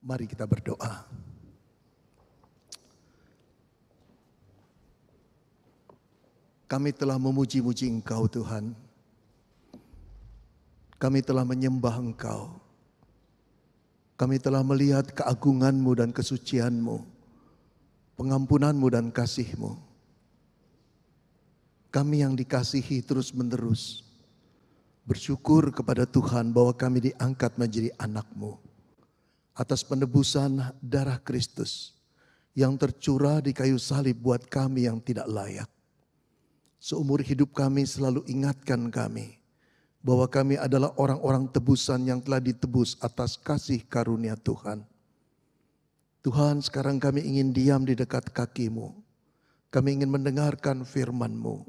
Mari kita berdoa. Kami telah memuji-muji Engkau Tuhan. Kami telah menyembah Engkau. Kami telah melihat keagungan-Mu dan kesucian-Mu, pengampunan-Mu dan kasih-Mu. Kami yang dikasihi terus-menerus bersyukur kepada Tuhan bahwa kami diangkat menjadi anak-Mu atas penebusan darah Kristus yang tercurah di kayu salib buat kami yang tidak layak. Seumur hidup kami selalu ingatkan kami bahwa kami adalah orang-orang tebusan yang telah ditebus atas kasih karunia Tuhan. Tuhan, sekarang kami ingin diam di dekat kaki-Mu. Kami ingin mendengarkan firman-Mu.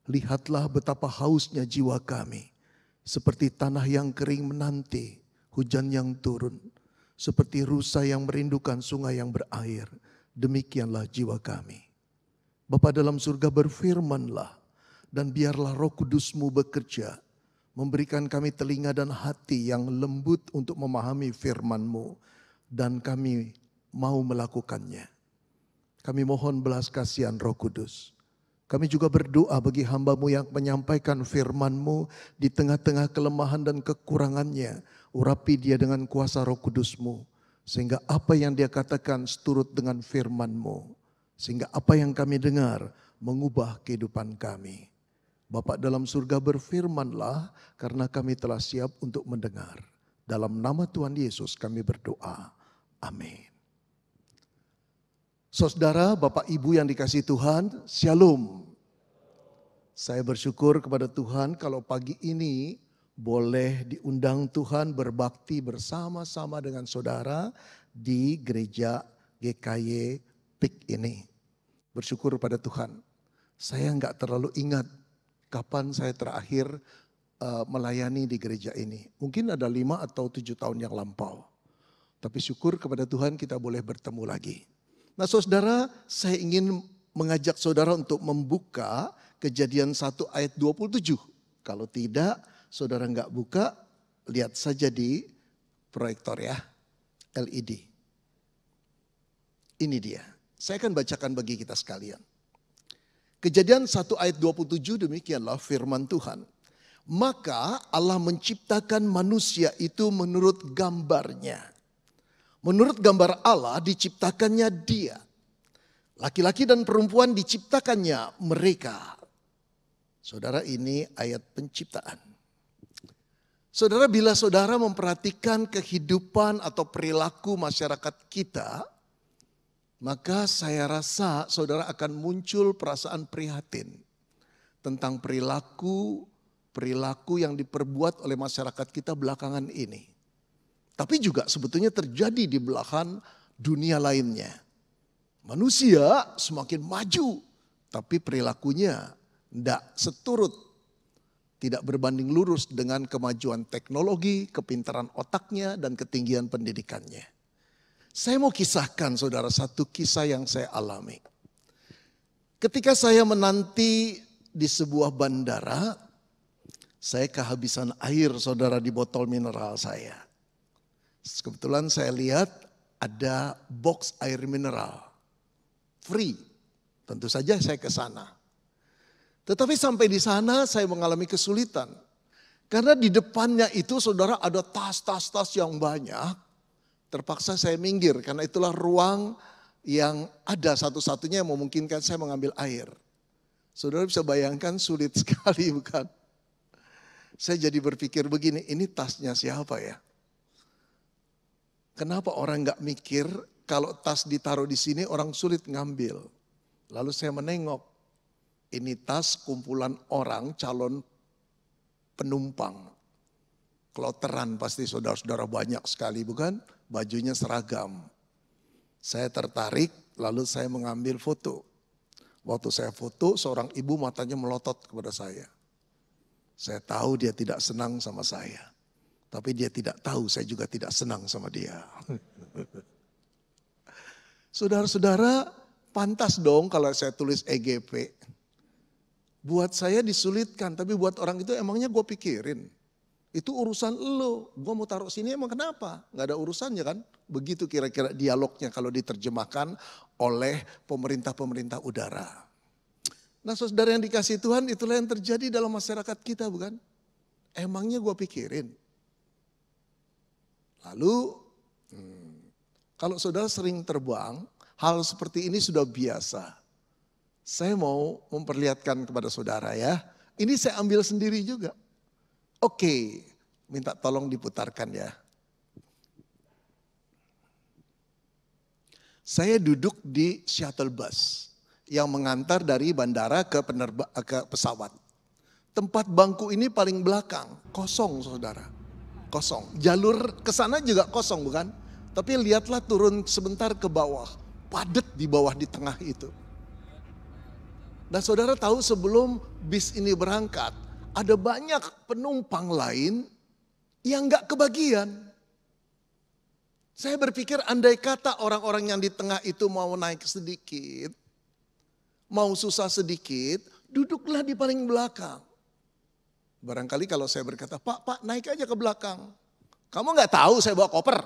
Lihatlah betapa hausnya jiwa kami. Seperti tanah yang kering menanti hujan yang turun. Seperti rusa yang merindukan sungai yang berair. Demikianlah jiwa kami. Bapa dalam surga, berfirmanlah. Dan biarlah Roh Kudus-Mu bekerja. Memberikan kami telinga dan hati yang lembut untuk memahami firman-Mu. Dan kami mau melakukannya. Kami mohon belas kasihan Roh Kudus. Kami juga berdoa bagi hamba-Mu yang menyampaikan firman-Mu di tengah-tengah kelemahan dan kekurangannya. Urapi dia dengan kuasa Roh Kudus-Mu. Sehingga apa yang dia katakan seturut dengan firman-Mu. Sehingga apa yang kami dengar mengubah kehidupan kami. Bapa dalam surga, berfirmanlah karena kami telah siap untuk mendengar. Dalam nama Tuhan Yesus kami berdoa. Amin. Saudara, Bapak Ibu yang dikasihi Tuhan, Shalom. Saya bersyukur kepada Tuhan kalau pagi ini boleh diundang Tuhan berbakti bersama-sama dengan saudara di gereja GKY PIK ini. Bersyukur pada Tuhan. Saya enggak terlalu ingat kapan saya terakhir melayani di gereja ini. Mungkin ada 5 atau 7 tahun yang lampau. Tapi syukur kepada Tuhan kita boleh bertemu lagi. Nah saudara, saya ingin mengajak saudara untuk membuka Kejadian 1 ayat 27. Kalau tidak, saudara enggak buka, lihat saja di proyektor ya, LED. Ini dia, saya akan bacakan bagi kita sekalian. Kejadian 1 ayat 27 demikianlah firman Tuhan. Maka Allah menciptakan manusia itu menurut gambarnya. Menurut gambar Allah diciptakannya dia. Laki-laki dan perempuan diciptakannya mereka. Saudara, ini ayat penciptaan. Saudara, bila saudara memperhatikan kehidupan atau perilaku masyarakat kita, maka saya rasa saudara akan muncul perasaan prihatin tentang perilaku yang diperbuat oleh masyarakat kita belakangan ini. Tapi juga sebetulnya terjadi di belahan dunia lainnya. Manusia semakin maju, tapi perilakunya tidak seturut. Tidak berbanding lurus dengan kemajuan teknologi, kepintaran otaknya, dan ketinggian pendidikannya. Saya mau kisahkan saudara satu kisah yang saya alami. Ketika saya menanti di sebuah bandara, saya kehabisan air saudara di botol mineral saya. Kebetulan saya lihat ada box air mineral, free. Tentu saja saya ke sana. Tetapi sampai di sana saya mengalami kesulitan. Karena di depannya itu saudara ada tas-tas yang banyak. Terpaksa saya minggir karena itulah ruang yang ada satu-satunya yang memungkinkan saya mengambil air. Saudara bisa bayangkan sulit sekali bukan? Saya jadi berpikir begini, ini tasnya siapa ya? Kenapa orang nggak mikir kalau tas ditaruh di sini orang sulit ngambil? Lalu saya menengok, ini tas kumpulan orang calon penumpang. Kloteran pasti saudara-saudara banyak sekali bukan? Bajunya seragam. Saya tertarik lalu saya mengambil foto. Waktu saya foto seorang ibu matanya melotot kepada saya. Saya tahu dia tidak senang sama saya. Tapi dia tidak tahu saya juga tidak senang sama dia. Saudara-saudara, pantas dong kalau saya tulis EGP. Buat saya disulitkan, tapi buat orang itu emangnya gue pikirin. Itu urusan lo, gue mau taruh sini emang kenapa? Gak ada urusannya kan? Begitu kira-kira dialognya kalau diterjemahkan oleh pemerintah-pemerintah udara. Nah saudara yang dikasih Tuhan, itulah yang terjadi dalam masyarakat kita bukan? Emangnya gue pikirin. Lalu kalau saudara sering terbang, hal seperti ini sudah biasa. Saya mau memperlihatkan kepada saudara ya. Ini saya ambil sendiri juga. Oke, minta tolong diputarkan ya. Saya duduk di shuttle bus yang mengantar dari bandara ke pesawat. Tempat bangku ini paling belakang, kosong saudara. Kosong. Jalur ke sana juga kosong bukan? Tapi lihatlah turun sebentar ke bawah. Padat di bawah di tengah itu. Dan saudara tahu sebelum bis ini berangkat, ada banyak penumpang lain yang gak kebagian. Saya berpikir andai kata orang-orang yang di tengah itu mau naik sedikit, mau susah sedikit, duduklah di paling belakang. Barangkali kalau saya berkata, Pak naik aja ke belakang. Kamu gak tahu saya bawa koper?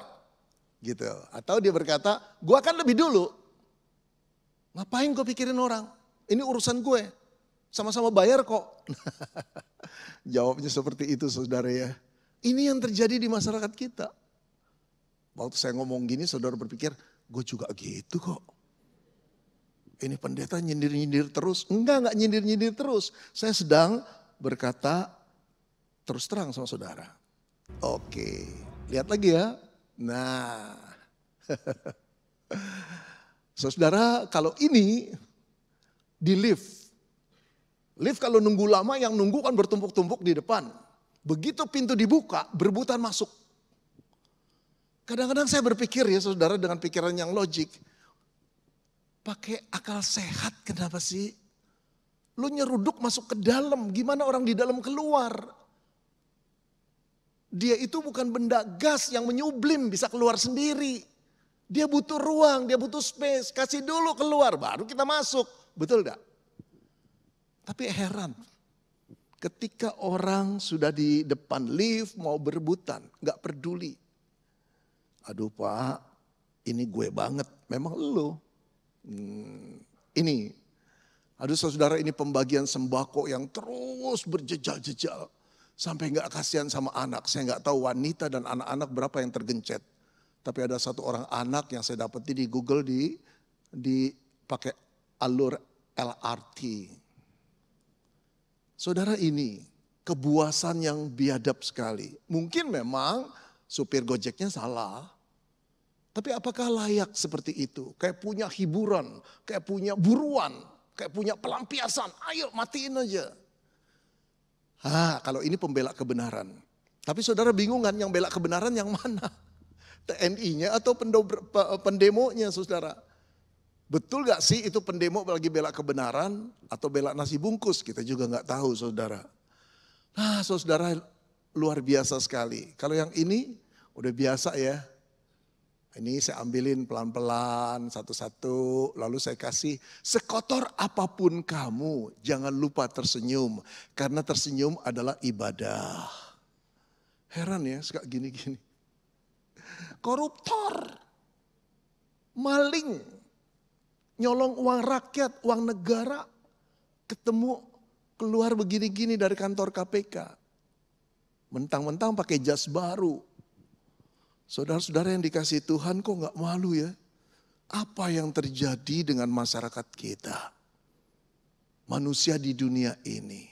Gitu. Atau dia berkata, gua kan lebih dulu. Ngapain gue pikirin orang? Ini urusan gue. Sama-sama bayar kok. Jawabnya seperti itu saudara ya. Ini yang terjadi di masyarakat kita. Waktu saya ngomong gini saudara berpikir, gue juga gitu kok. Ini pendeta nyindir-nyindir terus. Enggak nyindir-nyindir terus. Saya sedang berkata terus terang sama saudara. Oke, lihat lagi ya. Nah, saudara kalau ini di lift. Lift kalau nunggu lama yang nunggu kan bertumpuk-tumpuk di depan. Begitu pintu dibuka, berebutan masuk. Kadang-kadang saya berpikir ya saudara dengan pikiran yang logik. Pakai akal sehat kenapa sih? Lu nyeruduk masuk ke dalam, gimana orang di dalam keluar? Dia itu bukan benda gas yang menyublim bisa keluar sendiri. Dia butuh ruang, dia butuh space. Kasih dulu keluar, baru kita masuk. Betul gak? Tapi heran, ketika orang sudah di depan lift mau berebutan, gak peduli. Aduh Pak, ini gue banget, memang lu. Ini, aduh saudara ini pembagian sembako yang terus berjejal-jejal. Sampai gak kasihan sama anak, saya gak tahu wanita dan anak-anak berapa yang tergencet. Tapi ada satu orang anak yang saya dapati di Google di pakai alur LRT. Saudara ini kebuasan yang biadab sekali. Mungkin memang supir Gojeknya salah. Tapi apakah layak seperti itu? Kayak punya hiburan, kayak punya buruan, kayak punya pelampiasan. Ayo matiin aja. Kalau ini pembela kebenaran. Tapi saudara bingung kan yang bela kebenaran yang mana? TNI-nya atau pendemonya saudara? Betul gak sih itu pendemo lagi bela kebenaran atau bela nasi bungkus? Kita juga gak tahu saudara. Nah saudara luar biasa sekali. Kalau yang ini udah biasa ya. Ini saya ambilin pelan-pelan satu-satu. Lalu saya kasih sekotor apapun kamu jangan lupa tersenyum. Karena tersenyum adalah ibadah. Heran ya suka gini-gini. Koruptor. Maling. Nyolong uang rakyat, uang negara, ketemu keluar begini-gini dari kantor KPK. Mentang-mentang pakai jas baru. Saudara-saudara yang dikasih Tuhan kok gak malu ya? Apa yang terjadi dengan masyarakat kita? Manusia di dunia ini.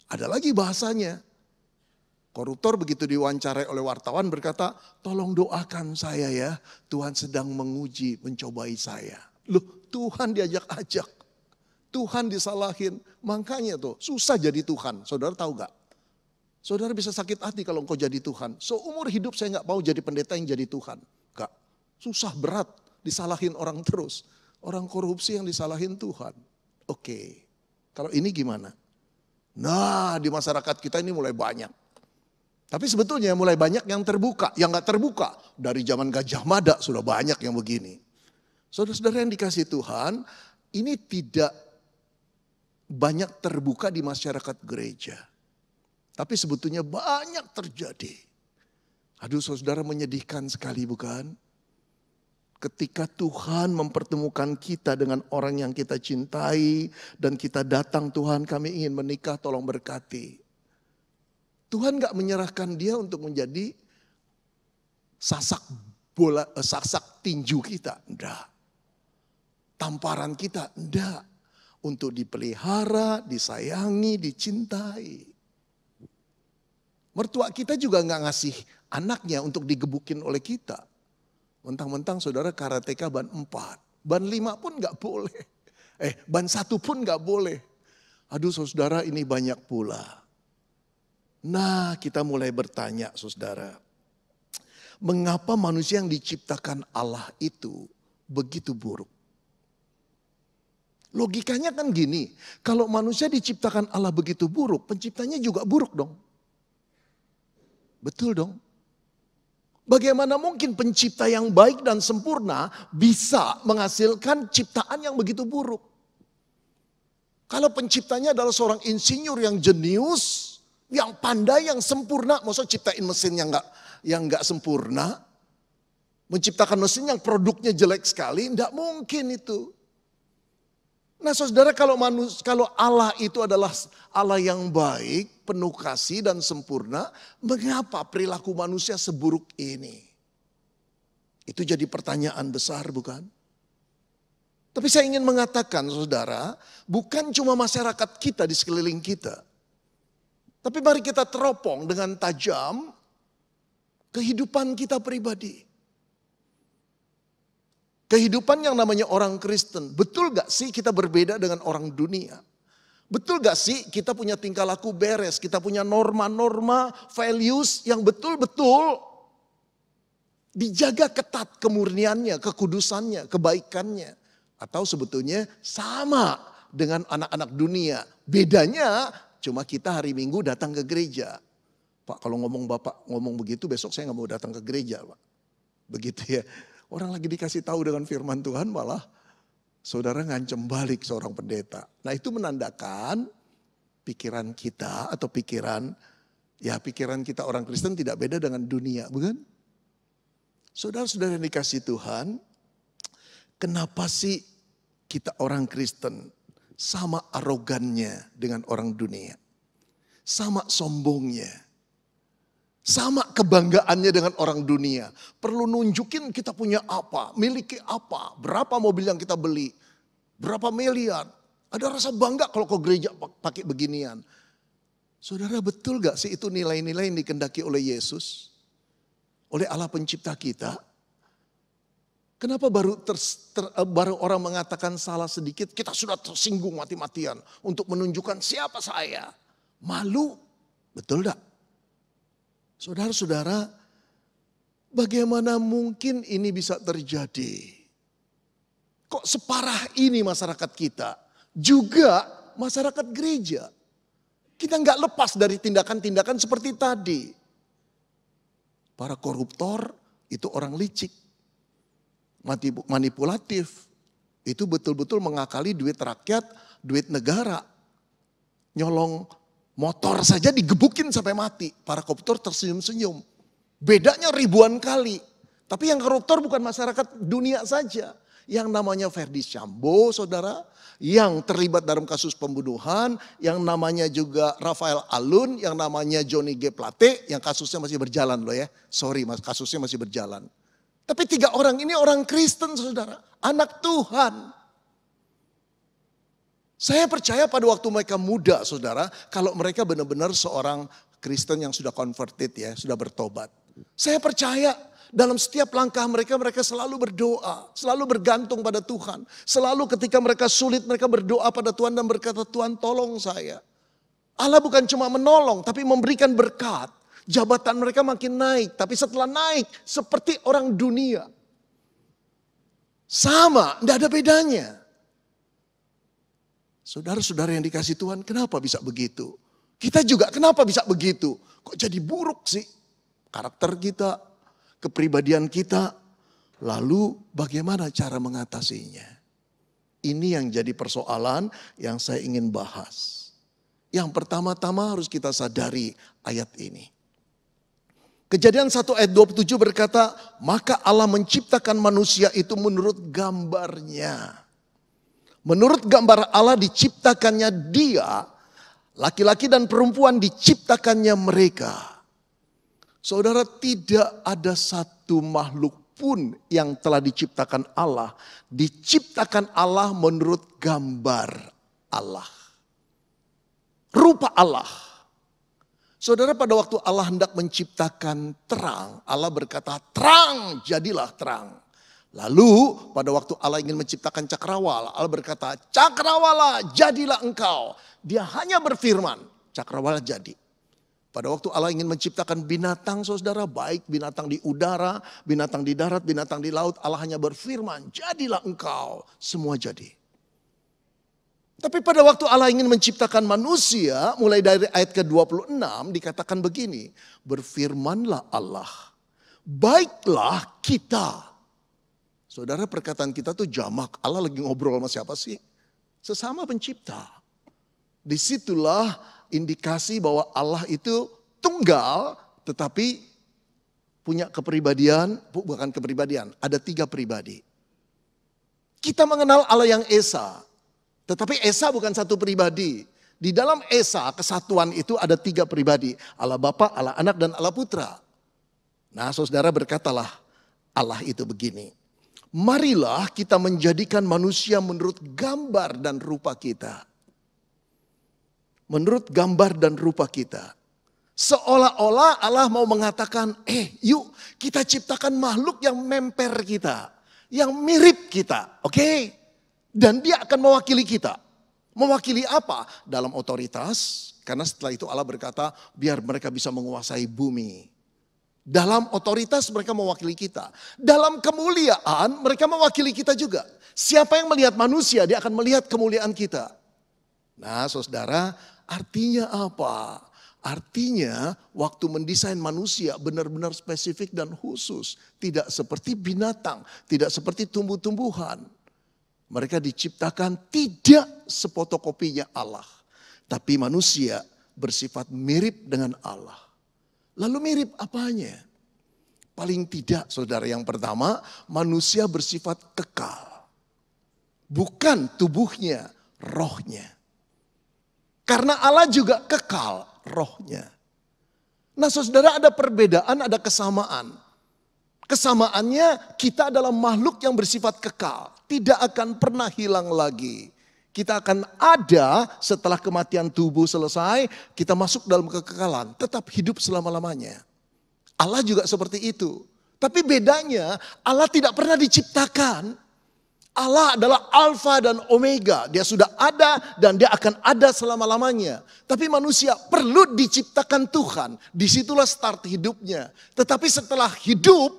Ada lagi bahasanya. Koruptor begitu diwawancarai oleh wartawan berkata, tolong doakan saya ya, Tuhan sedang menguji, mencobai saya. Loh, Tuhan diajak-ajak, Tuhan disalahin, makanya tuh susah jadi Tuhan. Saudara tahu gak? Saudara bisa sakit hati kalau engkau jadi Tuhan. Seumur hidup saya gak mau jadi pendeta yang jadi Tuhan. Gak, susah berat, disalahin orang terus. Orang korupsi yang disalahin Tuhan. Oke, kalau ini gimana? Nah di masyarakat kita ini mulai banyak. Tapi sebetulnya mulai banyak yang terbuka, yang gak terbuka. Dari zaman Gajah Mada sudah banyak yang begini. Saudara-saudara yang dikasih Tuhan, ini tidak banyak terbuka di masyarakat gereja. Tapi sebetulnya banyak terjadi. Aduh saudara, menyedihkan sekali bukan? Ketika Tuhan mempertemukan kita dengan orang yang kita cintai. Dan kita datang, Tuhan kami ingin menikah, tolong berkati. Tuhan gak menyerahkan dia untuk menjadi sasak tinju kita. Enggak. Tamparan kita, enggak. Untuk dipelihara, disayangi, dicintai. Mertua kita juga gak ngasih anaknya untuk digebukin oleh kita. Mentang-mentang saudara karateka ban 4. Ban 5 pun gak boleh. Ban 1 pun gak boleh. Aduh saudara, ini banyak pula. Nah, kita mulai bertanya saudara. Mengapa manusia yang diciptakan Allah itu begitu buruk? Logikanya kan gini. Kalau manusia diciptakan Allah begitu buruk, penciptanya juga buruk dong. Betul dong. Bagaimana mungkin pencipta yang baik dan sempurna bisa menghasilkan ciptaan yang begitu buruk? Kalau penciptanya adalah seorang insinyur yang jenius, yang pandai, yang sempurna, maksudnya ciptain mesin yang nggak sempurna, menciptakan mesin yang produknya jelek sekali, tidak mungkin itu. Nah saudara, kalau Allah itu adalah Allah yang baik, penuh kasih dan sempurna, mengapa perilaku manusia seburuk ini? Itu jadi pertanyaan besar bukan? Tapi saya ingin mengatakan saudara, bukan cuma masyarakat kita di sekeliling kita. Tapi mari kita teropong dengan tajam kehidupan kita pribadi. Kehidupan yang namanya orang Kristen, betul gak sih kita berbeda dengan orang dunia? Betul gak sih kita punya tingkah laku beres, kita punya norma-norma, values yang betul-betul dijaga ketat kemurniannya, kekudusannya, kebaikannya. Atau sebetulnya sama dengan anak-anak dunia. Bedanya cuma kita hari Minggu datang ke gereja. Pak, kalau Bapak ngomong begitu, besok saya gak mau datang ke gereja Pak. Begitu ya. Orang lagi dikasih tahu dengan firman Tuhan malah saudara ngancem balik seorang pendeta. Nah itu menandakan pikiran kita atau pikiran kita orang Kristen tidak beda dengan dunia, bukan? Saudara-saudara yang dikasih Tuhan, kenapa sih kita orang Kristen sama arogannya dengan orang dunia? Sama sombongnya. Sama kebanggaannya dengan orang dunia. Perlu nunjukin kita punya apa, miliki apa, berapa mobil yang kita beli, berapa miliar. Ada rasa bangga kalau ke gereja pakai beginian. Saudara, betul gak sih itu nilai-nilai yang dikehendaki oleh Yesus? Oleh Allah pencipta kita? Kenapa baru orang mengatakan salah sedikit, kita sudah tersinggung mati-matian untuk menunjukkan siapa saya? Malu, betul gak? Saudara-saudara, bagaimana mungkin ini bisa terjadi? Kok separah ini masyarakat kita? Juga masyarakat gereja. Kita nggak lepas dari tindakan-tindakan seperti tadi. Para koruptor itu orang licik, manipulatif. Itu betul-betul mengakali duit rakyat, duit negara. Nyolong motor saja digebukin sampai mati. Para koruptor tersenyum-senyum. Bedanya ribuan kali. Tapi yang koruptor bukan masyarakat dunia saja. Yang namanya Ferdy Sambo, saudara. Yang terlibat dalam kasus pembunuhan. Yang namanya juga Rafael Alun. Yang namanya Johnny G. Plate. Yang kasusnya masih berjalan loh ya. Sorry mas, kasusnya masih berjalan. Tapi 3 orang ini orang Kristen saudara. Anak Tuhan. Saya percaya pada waktu mereka muda saudara, kalau mereka benar-benar seorang Kristen yang sudah converted ya, sudah bertobat. Saya percaya dalam setiap langkah mereka selalu berdoa, selalu bergantung pada Tuhan. Selalu ketika mereka sulit mereka berdoa pada Tuhan dan berkata, Tuhan tolong saya. Allah bukan cuma menolong tapi memberikan berkat. Jabatan mereka makin naik, tapi setelah naik seperti orang dunia. Sama, tidak ada bedanya. Saudara-saudara yang dikasih Tuhan, kenapa bisa begitu? Kita juga kenapa bisa begitu? Kok jadi buruk sih? Karakter kita, kepribadian kita. Lalu bagaimana cara mengatasinya? Ini yang jadi persoalan yang saya ingin bahas. Yang pertama-tama harus kita sadari ayat ini. Kejadian 1 ayat 27 berkata, maka Allah menciptakan manusia itu menurut gambarnya. Menurut gambar Allah diciptakannya dia, laki-laki dan perempuan diciptakannya mereka. Saudara, tidak ada satu makhluk pun yang telah diciptakan Allah. Diciptakan Allah menurut gambar Allah. Rupa Allah. Saudara, pada waktu Allah hendak menciptakan terang, Allah berkata, terang, jadilah terang. Lalu pada waktu Allah ingin menciptakan cakrawala, Allah berkata, cakrawala, jadilah engkau. Dia hanya berfirman, cakrawala jadi. Pada waktu Allah ingin menciptakan binatang, saudara, baik binatang di udara, binatang di darat, binatang di laut, Allah hanya berfirman, jadilah engkau. Semua jadi. Tapi pada waktu Allah ingin menciptakan manusia, mulai dari ayat ke-26 dikatakan begini, berfirmanlah Allah, baiklah kita. Saudara, perkataan kita tuh jamak, Allah lagi ngobrol sama siapa sih? Sesama pencipta. Disitulah indikasi bahwa Allah itu tunggal, tetapi punya kepribadian, bukan kepribadian, ada 3 pribadi. Kita mengenal Allah yang Esa. Tetapi Esa bukan satu pribadi. Di dalam Esa, kesatuan itu ada 3 pribadi. Allah Bapa, Allah Anak, dan Allah Putra. Nah, saudara, berkatalah Allah itu begini. Marilah kita menjadikan manusia menurut gambar dan rupa kita. Menurut gambar dan rupa kita. Seolah-olah Allah mau mengatakan, yuk kita ciptakan makhluk yang memper kita. Yang mirip kita, oke? Dan dia akan mewakili kita. Mewakili apa? Dalam otoritas. Karena setelah itu Allah berkata, biar mereka bisa menguasai bumi. Dalam otoritas mereka mewakili kita. Dalam kemuliaan mereka mewakili kita juga. Siapa yang melihat manusia, dia akan melihat kemuliaan kita. Nah, saudara, artinya apa? Artinya waktu mendesain manusia benar-benar spesifik dan khusus. Tidak seperti binatang, tidak seperti tumbuh-tumbuhan. Mereka diciptakan tidak sefotokopinya Allah. Tapi manusia bersifat mirip dengan Allah. Lalu mirip apanya? Paling tidak, saudara, yang pertama, manusia bersifat kekal. Bukan tubuhnya, rohnya. Karena Allah juga kekal rohnya. Nah, saudara, ada perbedaan, ada kesamaan. Kesamaannya, kita adalah makhluk yang bersifat kekal. Tidak akan pernah hilang lagi. Kita akan ada setelah kematian tubuh selesai, kita masuk dalam kekekalan, tetap hidup selama-lamanya. Allah juga seperti itu. Tapi bedanya, Allah tidak pernah diciptakan. Allah adalah Alfa dan Omega. Dia sudah ada dan dia akan ada selama-lamanya. Tapi manusia perlu diciptakan Tuhan. Disitulah start hidupnya. Tetapi setelah hidup,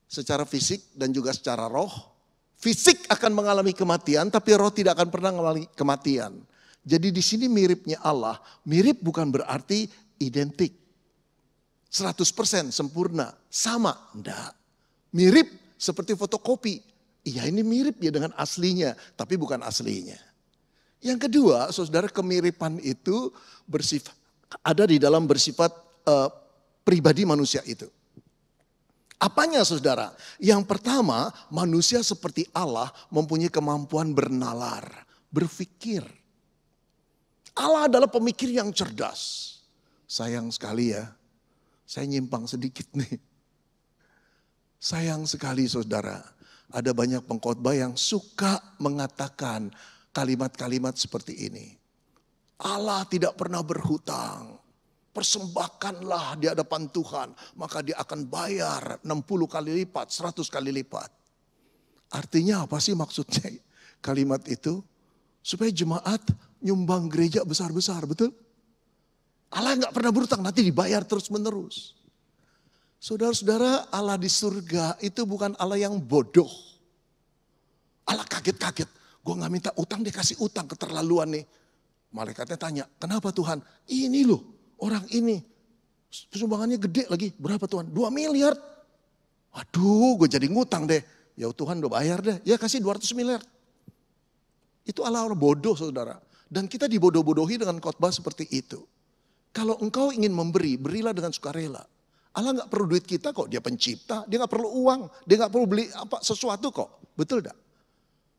secara fisik dan juga secara roh, fisik akan mengalami kematian, tapi roh tidak akan pernah mengalami kematian. Jadi di sini miripnya Allah. Mirip bukan berarti identik. 100% sempurna. Sama. Enggak. Mirip seperti fotokopi. Iya, ini mirip ya dengan aslinya, tapi bukan aslinya. Yang kedua, saudara, kemiripan itu ada di dalam bersifat pribadi manusia itu. Apanya, saudara? Yang pertama, manusia seperti Allah mempunyai kemampuan bernalar, berpikir. Allah adalah pemikir yang cerdas. Sayang sekali ya, saya nyimpang sedikit nih. Sayang sekali, saudara, ada banyak pengkhotbah yang suka mengatakan kalimat-kalimat seperti ini. Allah tidak pernah berhutang. Persembahkanlah di hadapan Tuhan, maka dia akan bayar 60 kali lipat, 100 kali lipat. Artinya apa sih maksudnya kalimat itu? Supaya jemaat nyumbang gereja besar-besar, betul? Allah nggak pernah berhutang, nanti dibayar terus-menerus. Saudara-saudara, Allah di surga itu bukan Allah yang bodoh. Allah kaget-kaget, gue gak minta utang, dia kasih utang, keterlaluan nih. Malaikatnya tanya, kenapa Tuhan? Ini loh, orang ini. Sumbangannya gede lagi, berapa Tuhan? 2 miliar. Waduh, gue jadi ngutang deh. Ya Tuhan udah bayar deh, ya kasih 200 miliar. Itu Allah orang bodoh, saudara. Dan kita dibodoh-bodohi dengan khotbah seperti itu. Kalau engkau ingin memberi, berilah dengan sukarela. Allah nggak perlu duit kita kok, dia pencipta, dia nggak perlu uang, dia nggak perlu beli sesuatu kok, betul tidak?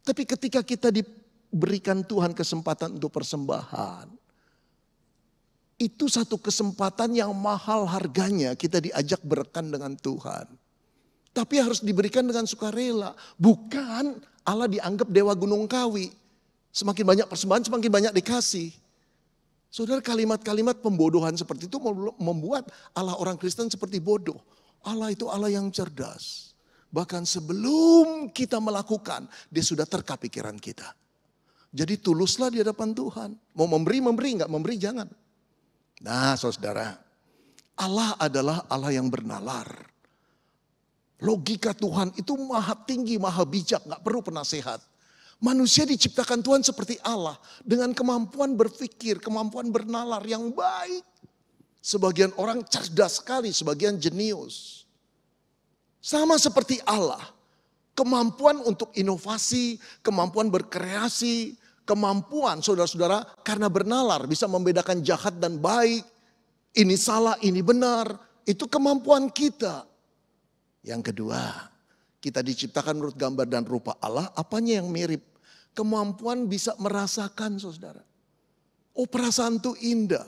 Tapi ketika kita diberikan Tuhan kesempatan untuk persembahan, itu satu kesempatan yang mahal harganya, kita diajak berkan dengan Tuhan. Tapi harus diberikan dengan sukarela, bukan Allah dianggap dewa gunung kawi. Semakin banyak persembahan, semakin banyak dikasih. Saudara, kalimat-kalimat pembodohan seperti itu membuat Allah orang Kristen seperti bodoh. Allah itu Allah yang cerdas. Bahkan sebelum kita melakukan, dia sudah terka pikiran kita. Jadi tuluslah di hadapan Tuhan. Mau memberi, nggak memberi jangan. Nah saudara, Allah adalah Allah yang bernalar. Logika Tuhan itu maha tinggi, maha bijak, gak perlu penasehat. Manusia diciptakan Tuhan seperti Allah dengan kemampuan berpikir, kemampuan bernalar yang baik. Sebagian orang cerdas sekali, sebagian jenius. Sama seperti Allah, kemampuan untuk inovasi, kemampuan berkreasi, kemampuan saudara-saudara karena bernalar bisa membedakan jahat dan baik. Ini salah, ini benar, itu kemampuan kita. Yang kedua, kita diciptakan menurut gambar dan rupa Allah, apanya yang mirip? Kemampuan bisa merasakan saudara. Oh perasaan itu indah.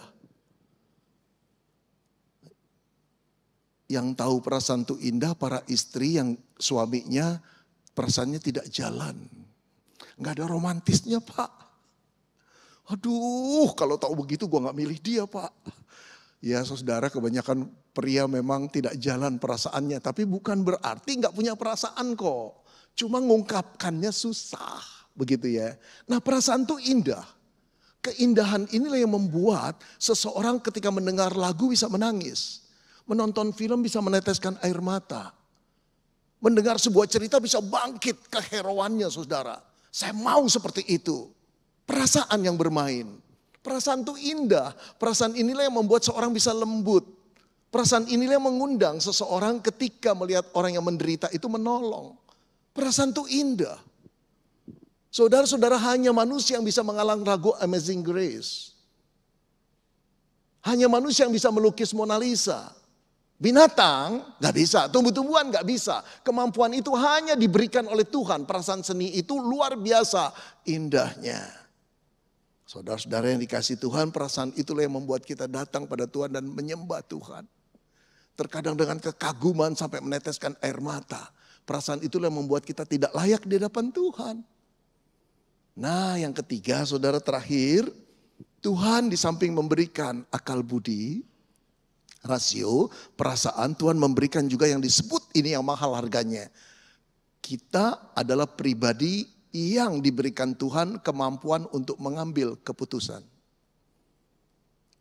Yang tahu perasaan itu indah para istri yang suaminya perasaannya tidak jalan. Gak ada romantisnya pak. Aduh kalau tahu begitu gue gak milih dia pak. Ya saudara, kebanyakan pria memang tidak jalan perasaannya. Tapi bukan berarti gak punya perasaan kok. Cuma ngungkapkannya susah. Begitu ya. Nah perasaan itu indah. Keindahan inilah yang membuat seseorang ketika mendengar lagu bisa menangis. Menonton film bisa meneteskan air mata. Mendengar sebuah cerita bisa bangkit keheroannya saudara. Saya mau seperti itu. Perasaan yang bermain. Perasaan itu indah. Perasaan inilah yang membuat seorang bisa lembut. Perasaan inilah yang mengundang seseorang ketika melihat orang yang menderita itu menolong. Perasaan itu indah. Saudara-saudara, hanya manusia yang bisa mengalang lagu Amazing Grace. Hanya manusia yang bisa melukis Mona Lisa. Binatang gak bisa, tumbuh-tumbuhan gak bisa. Kemampuan itu hanya diberikan oleh Tuhan. Perasaan seni itu luar biasa indahnya. Saudara-saudara yang dikasih Tuhan, perasaan itulah yang membuat kita datang pada Tuhan dan menyembah Tuhan. Terkadang dengan kekaguman sampai meneteskan air mata. Perasaan itulah yang membuat kita tidak layak di hadapan Tuhan. Nah yang ketiga saudara terakhir, Tuhan di samping memberikan akal budi, rasio, perasaan, Tuhan memberikan juga yang disebut ini yang mahal harganya. Kita adalah pribadi yang diberikan Tuhan kemampuan untuk mengambil keputusan.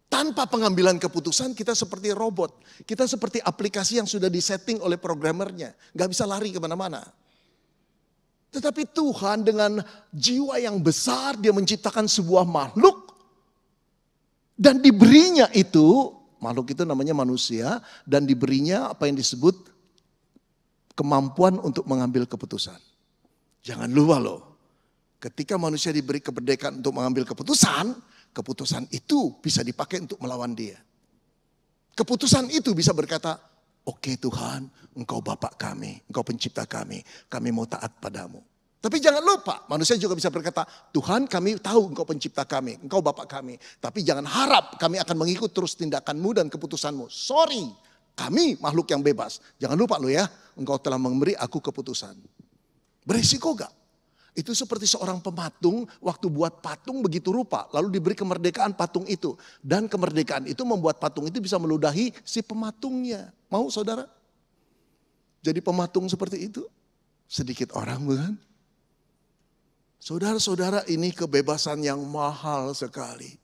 Tanpa pengambilan keputusan kita seperti robot, kita seperti aplikasi yang sudah disetting oleh programmernya, gak bisa lari kemana-mana. Tetapi Tuhan dengan jiwa yang besar dia menciptakan sebuah makhluk. Dan diberinya itu, makhluk itu namanya manusia. Dan diberinya apa yang disebut kemampuan untuk mengambil keputusan. Jangan lupa loh. Ketika manusia diberi kemerdekaan untuk mengambil keputusan. Keputusan itu bisa dipakai untuk melawan dia. Keputusan itu bisa berkata, oke Tuhan, Engkau Bapa kami, Engkau pencipta kami mau taat padamu. Tapi jangan lupa, manusia juga bisa berkata, Tuhan kami tahu Engkau pencipta kami, Engkau Bapa kami. Tapi jangan harap kami akan mengikut terus tindakanmu dan keputusanmu. Sorry, kami makhluk yang bebas. Jangan lupa lo ya, Engkau telah memberi aku keputusan. Beresiko gak? Itu seperti seorang pematung waktu buat patung begitu rupa. Lalu diberi kemerdekaan patung itu. Dan kemerdekaan itu membuat patung itu bisa meludahi si pematungnya. Mau saudara? Jadi pematung seperti itu. Sedikit orang bukan? Saudara-saudara ini kebebasan yang mahal sekali.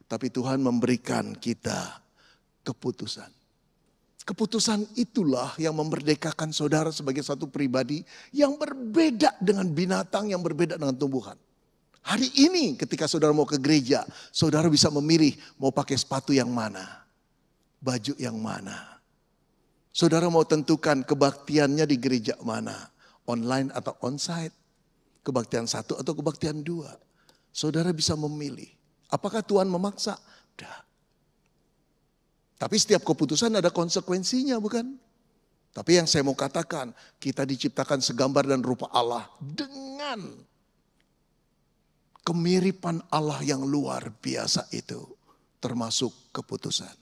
Tapi Tuhan memberikan kita keputusan. Keputusan itulah yang memerdekakan saudara sebagai satu pribadi yang berbeda dengan binatang, yang berbeda dengan tumbuhan. Hari ini ketika saudara mau ke gereja, saudara bisa memilih mau pakai sepatu yang mana, baju yang mana. Saudara mau tentukan kebaktiannya di gereja mana, online atau onsite, kebaktian 1 atau kebaktian 2. Saudara bisa memilih. Apakah Tuhan memaksa? Tidak. Tapi setiap keputusan ada konsekuensinya, bukan? Tapi yang saya mau katakan, kita diciptakan segambar dan rupa Allah dengan kemiripan Allah yang luar biasa itu, termasuk keputusan.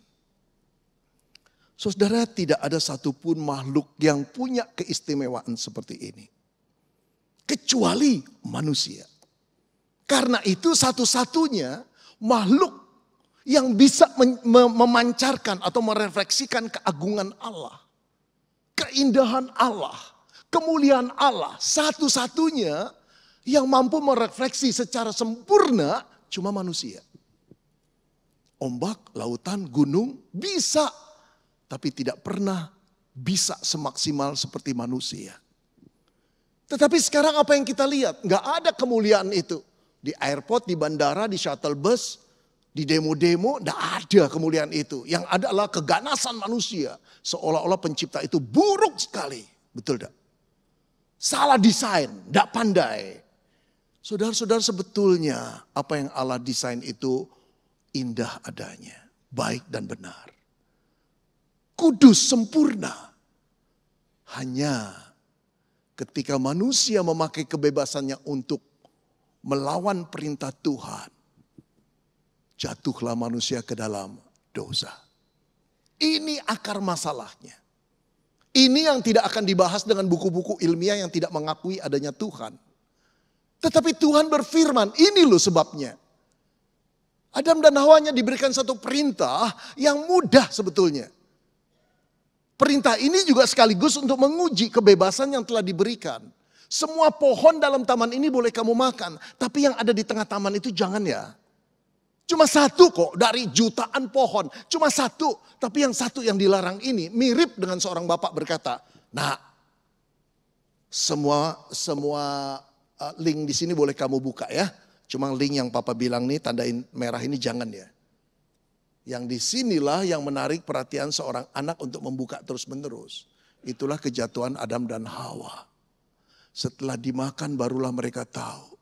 Saudara, tidak ada satupun makhluk yang punya keistimewaan seperti ini, kecuali manusia. Karena itu satu-satunya makhluk yang bisa memancarkan atau merefleksikan keagungan Allah, keindahan Allah, kemuliaan Allah. Satu-satunya yang mampu merefleksi secara sempurna cuma manusia. Ombak, lautan, gunung bisa, tapi tidak pernah bisa semaksimal seperti manusia. Tetapi sekarang apa yang kita lihat? Nggak ada kemuliaan itu. Di airport, di bandara, di shuttle bus, di demo-demo, nggak ada kemuliaan itu. Yang ada adalah keganasan manusia. Seolah-olah pencipta itu buruk sekali. Betul tidak? Salah desain, nggak pandai. Saudara-saudara, sebetulnya apa yang Allah desain itu indah adanya. Baik dan benar. Kudus, sempurna. Hanya ketika manusia memakai kebebasannya untuk melawan perintah Tuhan, jatuhlah manusia ke dalam dosa. Ini akar masalahnya. Ini yang tidak akan dibahas dengan buku-buku ilmiah yang tidak mengakui adanya Tuhan. Tetapi Tuhan berfirman, ini loh sebabnya. Adam dan Hawanya diberikan satu perintah yang mudah sebetulnya. Perintah ini juga sekaligus untuk menguji kebebasan yang telah diberikan. Semua pohon dalam taman ini boleh kamu makan. Tapi yang ada di tengah taman itu jangan ya. Cuma satu kok dari jutaan pohon. Cuma satu. Tapi yang satu yang dilarang ini mirip dengan seorang bapak berkata, nah semua link di sini boleh kamu buka ya. Cuma link yang papa bilang nih tandain merah ini jangan ya. Yang disinilah yang menarik perhatian seorang anak untuk membuka terus menerus. Itulah kejatuhan Adam dan Hawa. Setelah dimakan barulah mereka tahu.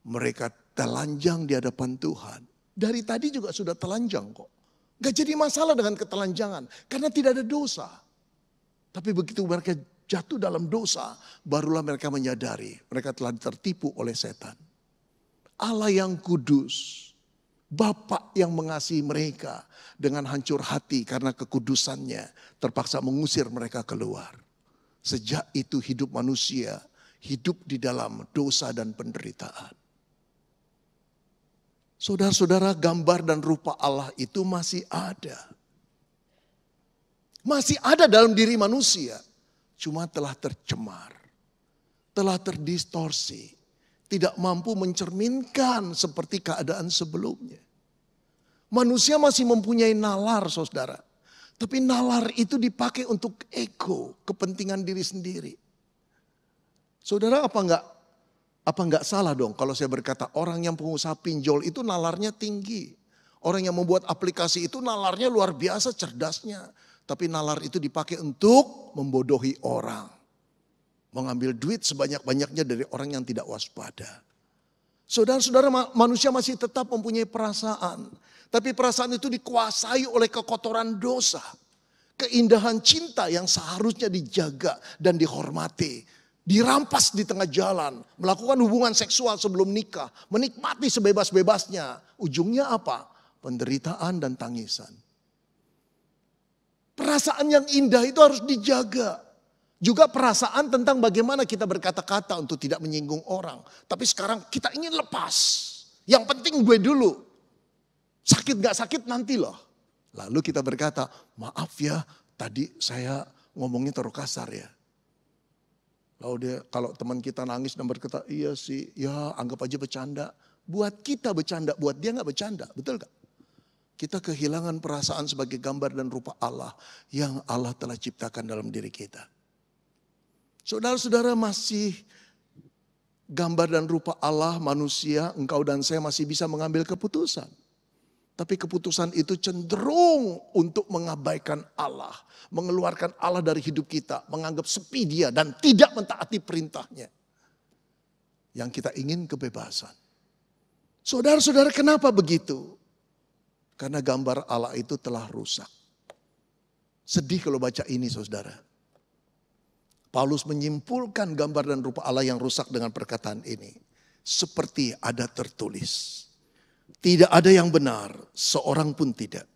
Mereka telanjang di hadapan Tuhan. Dari tadi juga sudah telanjang kok. Gak jadi masalah dengan ketelanjangan. Karena tidak ada dosa. Tapi begitu mereka jatuh dalam dosa. Barulah mereka menyadari. Mereka telah tertipu oleh setan. Allah yang kudus. Bapa yang mengasihi mereka. Dengan hancur hati karena kekudusannya. Terpaksa mengusir mereka keluar. Sejak itu hidup manusia. Hidup di dalam dosa dan penderitaan. Saudara-saudara, gambar dan rupa Allah itu masih ada. Masih ada dalam diri manusia. Cuma telah tercemar. Telah terdistorsi. Tidak mampu mencerminkan seperti keadaan sebelumnya. Manusia masih mempunyai nalar, saudara. Tapi nalar itu dipakai untuk ego, kepentingan diri sendiri. Saudara, apa enggak salah dong kalau saya berkata orang yang pengusaha pinjol itu nalarnya tinggi. Orang yang membuat aplikasi itu nalarnya luar biasa cerdasnya. Tapi nalar itu dipakai untuk membodohi orang. Mengambil duit sebanyak-banyaknya dari orang yang tidak waspada. Saudara-saudara, manusia masih tetap mempunyai perasaan. Tapi perasaan itu dikuasai oleh kekotoran dosa. Keindahan cinta yang seharusnya dijaga dan dihormati. Dirampas di tengah jalan, melakukan hubungan seksual sebelum nikah, menikmati sebebas-bebasnya. Ujungnya apa? Penderitaan dan tangisan. Perasaan yang indah itu harus dijaga. Juga perasaan tentang bagaimana kita berkata-kata untuk tidak menyinggung orang. Tapi sekarang kita ingin lepas. Yang penting gue dulu. Sakit gak sakit nanti loh. Lalu kita berkata, maaf ya tadi saya ngomongnya terlalu kasar ya. Lalu kalau teman kita nangis dan berkata, iya sih, ya anggap aja bercanda. Buat kita bercanda, buat dia gak bercanda, betul gak? Kita kehilangan perasaan sebagai gambar dan rupa Allah yang Allah telah ciptakan dalam diri kita. Saudara-saudara, masih gambar dan rupa Allah manusia, engkau dan saya masih bisa mengambil keputusan. Tapi keputusan itu cenderung untuk mengabaikan Allah. Mengeluarkan Allah dari hidup kita. Menganggap sepi dia dan tidak mentaati perintahnya. Yang kita ingin kebebasan. Saudara-saudara, kenapa begitu? Karena gambar Allah itu telah rusak. Sedih kalau baca ini, saudara. Paulus menyimpulkan gambar dan rupa Allah yang rusak dengan perkataan ini. Seperti ada tertulis. Tidak ada yang benar, seorang pun tidak.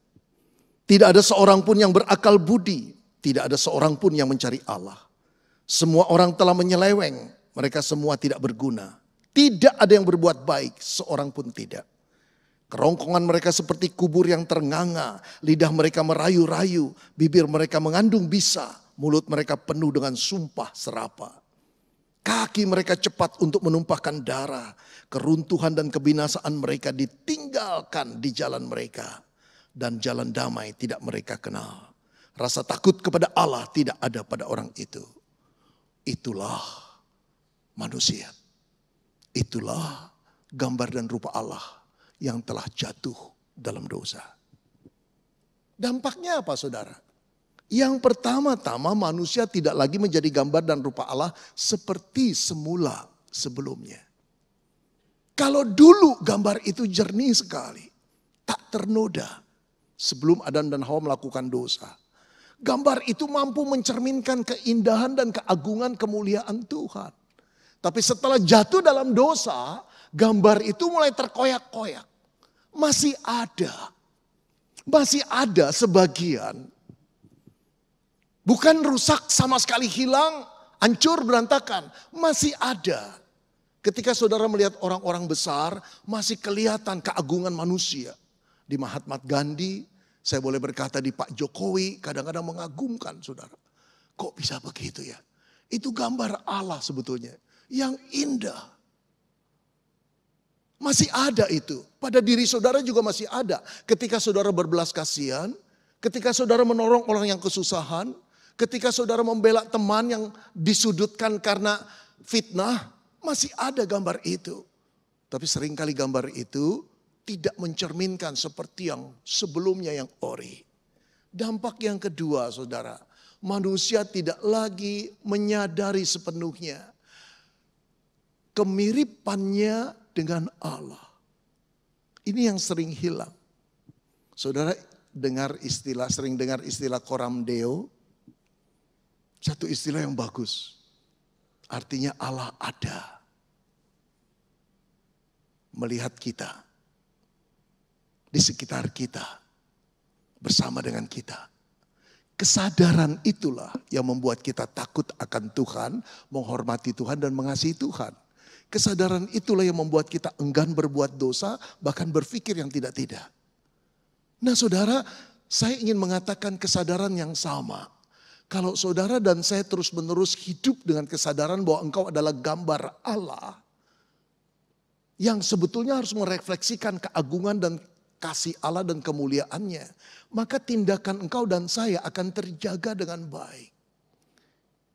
Tidak ada seorang pun yang berakal budi. Tidak ada seorang pun yang mencari Allah. Semua orang telah menyeleweng. Mereka semua tidak berguna. Tidak ada yang berbuat baik, seorang pun tidak. Kerongkongan mereka seperti kubur yang ternganga. Lidah mereka merayu-rayu. Bibir mereka mengandung bisa. Mulut mereka penuh dengan sumpah serapa. Kaki mereka cepat untuk menumpahkan darah. Keruntuhan dan kebinasaan mereka ditinggalkan di jalan mereka. Dan jalan damai tidak mereka kenal. Rasa takut kepada Allah tidak ada pada orang itu. Itulah manusia. Itulah gambar dan rupa Allah yang telah jatuh dalam dosa. Dampaknya apa, saudara? Yang pertama-tama manusia tidak lagi menjadi gambar dan rupa Allah seperti semula sebelumnya. Kalau dulu gambar itu jernih sekali, tak ternoda sebelum Adam dan Hawa melakukan dosa. Gambar itu mampu mencerminkan keindahan dan keagungan kemuliaan Tuhan. Tapi setelah jatuh dalam dosa, gambar itu mulai terkoyak-koyak. Masih ada sebagian. Bukan rusak sama sekali hilang, hancur berantakan. Masih ada. Ketika saudara melihat orang-orang besar, masih kelihatan keagungan manusia. Di Mahatma Gandhi, saya boleh berkata di Pak Jokowi, kadang-kadang mengagumkan saudara. Kok bisa begitu ya? Itu gambar Allah sebetulnya. Yang indah. Masih ada itu. Pada diri saudara juga masih ada. Ketika saudara berbelas kasihan, ketika saudara menolong orang yang kesusahan, ketika saudara membela teman yang disudutkan karena fitnah, masih ada gambar itu. Tapi seringkali gambar itu tidak mencerminkan seperti yang sebelumnya yang ori. Dampak yang kedua, saudara, manusia tidak lagi menyadari sepenuhnya kemiripannya dengan Allah. Ini yang sering hilang. Saudara sering dengar istilah coram deo. Satu istilah yang bagus. Artinya Allah ada. Melihat kita. Di sekitar kita. Bersama dengan kita. Kesadaran itulah yang membuat kita takut akan Tuhan. Menghormati Tuhan dan mengasihi Tuhan. Kesadaran itulah yang membuat kita enggan berbuat dosa, bahkan berpikir yang tidak-tidak. Nah saudara, saya ingin mengatakan kesadaran yang sama. Kalau saudara dan saya terus-menerus hidup dengan kesadaran bahwa engkau adalah gambar Allah, yang sebetulnya harus merefleksikan keagungan dan kasih Allah dan kemuliaannya, maka tindakan engkau dan saya akan terjaga dengan baik.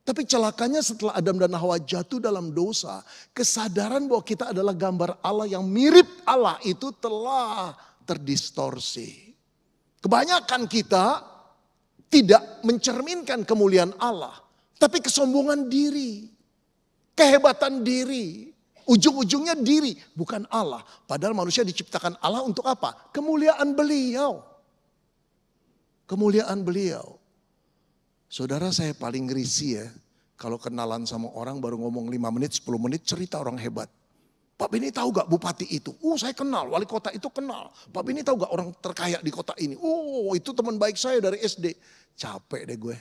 Tapi celakanya setelah Adam dan Hawa jatuh dalam dosa, kesadaran bahwa kita adalah gambar Allah yang mirip Allah itu telah terdistorsi. Kebanyakan kita tidak mencerminkan kemuliaan Allah, tapi kesombongan diri, kehebatan diri, ujung-ujungnya diri, bukan Allah. Padahal manusia diciptakan Allah untuk apa? Kemuliaan beliau. Kemuliaan beliau. Saudara, saya paling risih ya, kalau kenalan sama orang baru ngomong 5 menit, 10 menit cerita orang hebat. Pak Beni tahu gak bupati itu? Saya kenal, wali kota itu kenal. Pak Beni tahu gak orang terkaya di kota ini? Itu teman baik saya dari SD. Capek deh gue.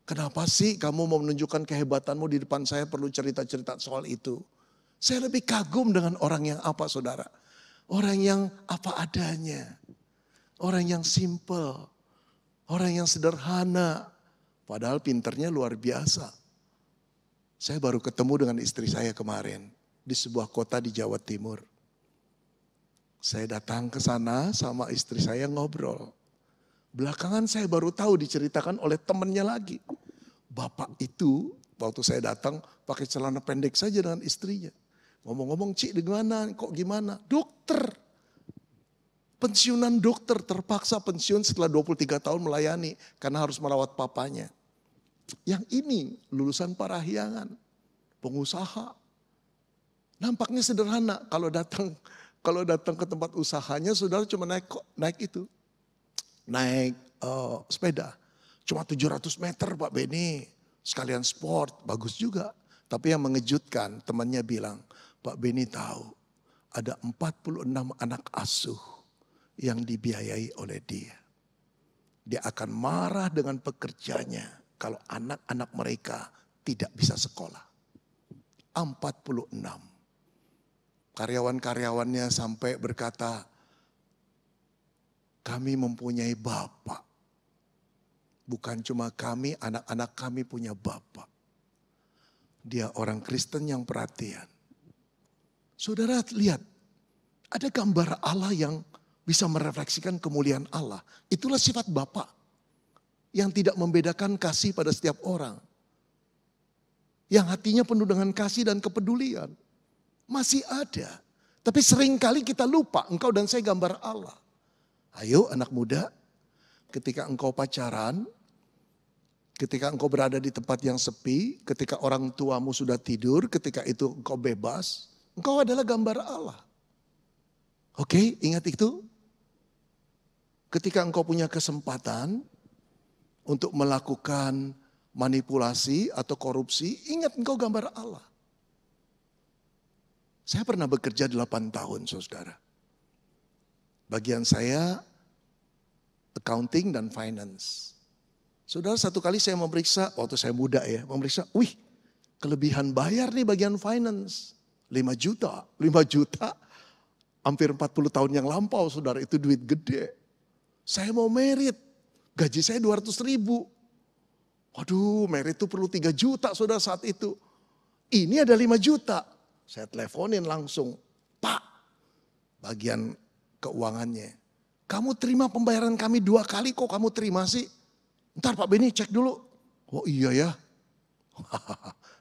Kenapa sih kamu mau menunjukkan kehebatanmu di depan saya perlu cerita-cerita soal itu? Saya lebih kagum dengan orang yang apa, saudara? Orang yang apa adanya. Orang yang simple. Orang yang sederhana. Padahal pinternya luar biasa. Saya baru ketemu dengan istri saya kemarin. Di sebuah kota di Jawa Timur. Saya datang ke sana sama istri saya ngobrol. Belakangan saya baru tahu diceritakan oleh temannya lagi. Bapak itu waktu saya datang pakai celana pendek saja dengan istrinya. Ngomong-ngomong, Cik gimana? Kok gimana? Dokter. Pensiunan dokter, terpaksa pensiun setelah 23 tahun melayani karena harus merawat papanya. Yang ini lulusan Parahyangan, pengusaha. Nampaknya sederhana kalau datang Kalau datang ke tempat usahanya, saudara cuma naik sepeda. Cuma 700 meter Pak Beni, sekalian sport, bagus juga. Tapi yang mengejutkan, temannya bilang, Pak Beni tahu ada 46 anak asuh yang dibiayai oleh dia. Dia akan marah dengan pekerjanya kalau anak-anak mereka tidak bisa sekolah. 46. Karyawan-karyawannya sampai berkata, kami mempunyai bapak. Bukan cuma kami, anak-anak kami punya bapak. Dia orang Kristen yang perhatian. Saudara lihat, ada gambar Allah yang bisa merefleksikan kemuliaan Allah. Itulah sifat Bapa yang tidak membedakan kasih pada setiap orang. Yang hatinya penuh dengan kasih dan kepedulian. Masih ada. Tapi seringkali kita lupa, engkau dan saya gambar Allah. Ayo anak muda, ketika engkau pacaran, ketika engkau berada di tempat yang sepi, ketika orang tuamu sudah tidur, ketika itu engkau bebas, engkau adalah gambar Allah. Oke, ingat itu. Ketika engkau punya kesempatan untuk melakukan manipulasi atau korupsi, ingat engkau gambar Allah. Saya pernah bekerja 8 tahun, saudara. Bagian saya accounting dan finance. Saudara, satu kali saya memeriksa, waktu saya muda ya, memeriksa, wih kelebihan bayar nih bagian finance. 5 juta, 5 juta hampir 40 tahun yang lampau, saudara, itu duit gede. Saya mau merit, gaji saya 200 ribu. Waduh, merit itu perlu 3 juta saudara saat itu. Ini ada 5 juta. Saya teleponin langsung, Pak, bagian keuangannya. Kamu terima pembayaran kami 2 kali kok kamu terima sih? Ntar Pak Beni cek dulu. Oh iya ya.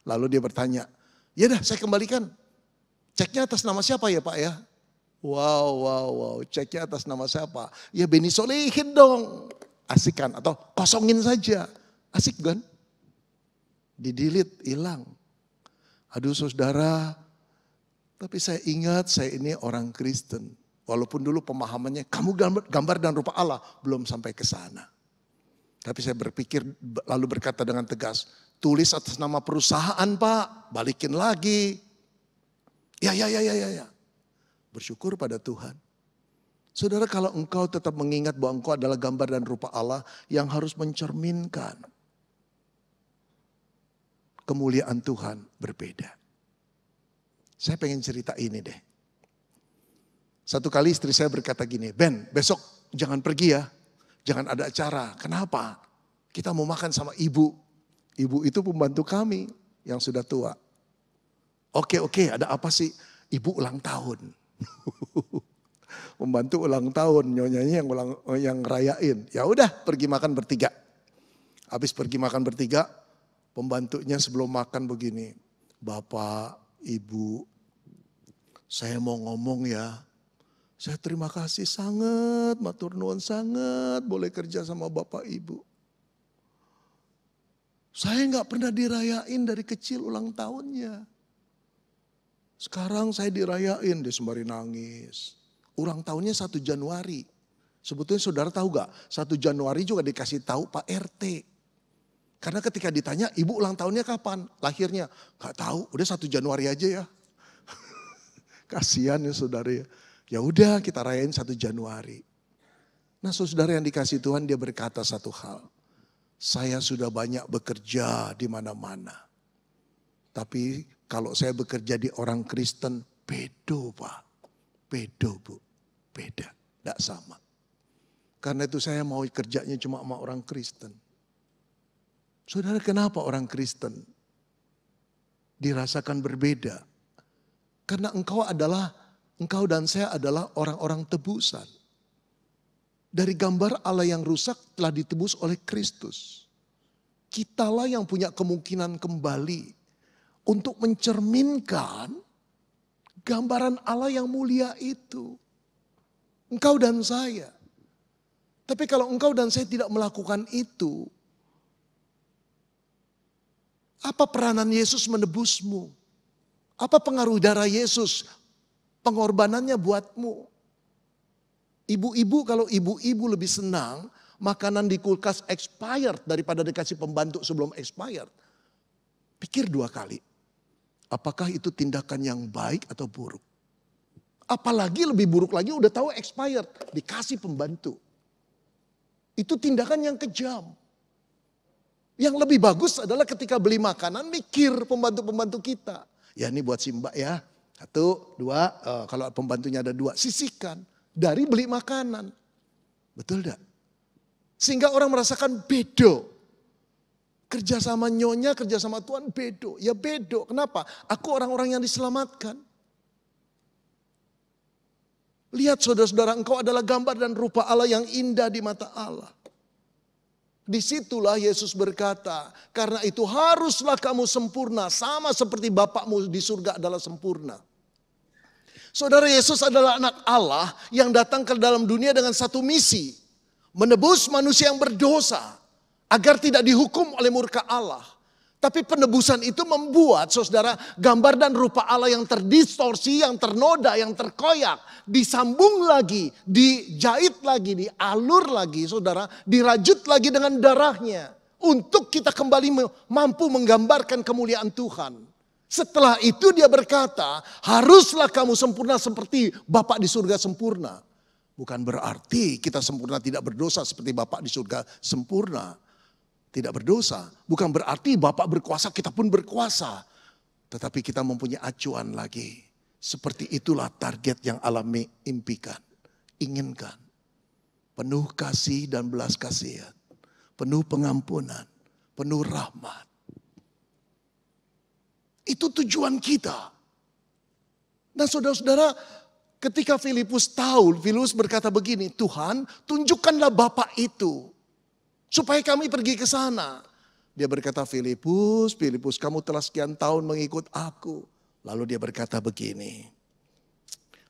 Lalu dia bertanya, ya dah saya kembalikan. Ceknya atas nama siapa ya Pak ya? Wow, ceknya atas nama siapa? Ya Beni Solehin dong. Asik kan? Atau kosongin saja. Asik kan? Didelete, hilang. Aduh saudara, tapi saya ingat saya ini orang Kristen. Walaupun dulu pemahamannya kamu gambar dan rupa Allah, belum sampai ke sana. Tapi saya berpikir lalu berkata dengan tegas, tulis atas nama perusahaan Pak, balikin lagi. Ya. Bersyukur pada Tuhan. Saudara, kalau engkau tetap mengingat bahwa engkau adalah gambar dan rupa Allah yang harus mencerminkan kemuliaan Tuhan berbeda. Saya pengen cerita ini deh. Satu kali istri saya berkata gini, Ben besok jangan pergi ya, jangan ada acara. Kenapa? Kita mau makan sama ibu. Ibu itu pembantu kami yang sudah tua. Oke, ada apa sih? Ibu ulang tahun. Pembantu ulang tahun, nyonyanya yang rayain. Ya udah pergi makan bertiga. Habis pergi makan bertiga, pembantunya sebelum makan begini, Bapak, Ibu, saya mau ngomong ya. Saya terima kasih sangat, matur nuwun sangat boleh kerja sama Bapak Ibu. Saya nggak pernah dirayain dari kecil ulang tahunnya. Sekarang saya dirayain, dia sembari nangis. Ulang tahunnya 1 Januari. Sebetulnya saudara tahu gak? 1 Januari juga dikasih tahu Pak RT. Karena ketika ditanya, ibu ulang tahunnya kapan? Lahirnya? Gak tahu, udah 1 Januari aja ya. Kasihan ya saudara ya. Ya udah kita rayain 1 Januari. Nah saudara yang dikasih Tuhan, dia berkata satu hal. Saya sudah banyak bekerja di mana-mana. Tapi kalau saya bekerja di orang Kristen, bedo Pak. Bedo Bu, beda, tidak sama. Karena itu saya mau kerjanya cuma sama orang Kristen. Saudara, kenapa orang Kristen dirasakan berbeda? Karena engkau dan saya adalah orang-orang tebusan. Dari gambar Allah yang rusak telah ditebus oleh Kristus. Kitalah yang punya kemungkinan kembali untuk mencerminkan gambaran Allah yang mulia itu. Engkau dan saya. Tapi kalau engkau dan saya tidak melakukan itu, apa peranan Yesus menebusmu? Apa pengaruh darah Yesus Pengorbanannya buatmu. Ibu-ibu, kalau ibu-ibu lebih senang makanan di kulkas expired daripada dikasih pembantu sebelum expired. Pikir 2 kali. Apakah itu tindakan yang baik atau buruk? Apalagi lebih buruk lagi udah tahu expired, dikasih pembantu. Itu tindakan yang kejam. Yang lebih bagus adalah ketika beli makanan mikir pembantu-pembantu kita. Ya ini buat si Mbak ya. 1, 2, kalau pembantunya ada 2, sisihkan. Dari beli makanan. Betul enggak? Sehingga orang merasakan bedo. Kerja sama nyonya, kerja sama Tuhan bedo. Ya bedo. Kenapa? Aku orang-orang yang diselamatkan. Lihat saudara-saudara, engkau adalah gambar dan rupa Allah yang indah di mata Allah. Disitulah Yesus berkata, karena itu haruslah kamu sempurna, sama seperti Bapakmu di surga adalah sempurna. Saudara, Yesus adalah anak Allah yang datang ke dalam dunia dengan satu misi. Menebus manusia yang berdosa, agar tidak dihukum oleh murka Allah. Tapi penebusan itu membuat saudara gambar dan rupa Allah yang terdistorsi, yang ternoda, yang terkoyak. Disambung lagi, dijahit lagi, dialur lagi saudara. Dirajut lagi dengan darahnya. Untuk kita kembali mampu menggambarkan kemuliaan Tuhan. Setelah itu dia berkata, haruslah kamu sempurna seperti Bapa di surga sempurna. Bukan berarti kita sempurna tidak berdosa seperti Bapa di surga sempurna. Tidak berdosa. Bukan berarti Bapak berkuasa, kita pun berkuasa. Tetapi kita mempunyai acuan lagi. Seperti itulah target yang Allah impikan. Inginkan. Penuh kasih dan belas kasihan. Penuh pengampunan. Penuh rahmat. Itu tujuan kita. Nah saudara-saudara, ketika Filipus tahu, Filipus berkata begini, Tuhan tunjukkanlah Bapak itu. Supaya kami pergi ke sana. Dia berkata, Filipus, kamu telah sekian tahun mengikut aku. Lalu dia berkata begini,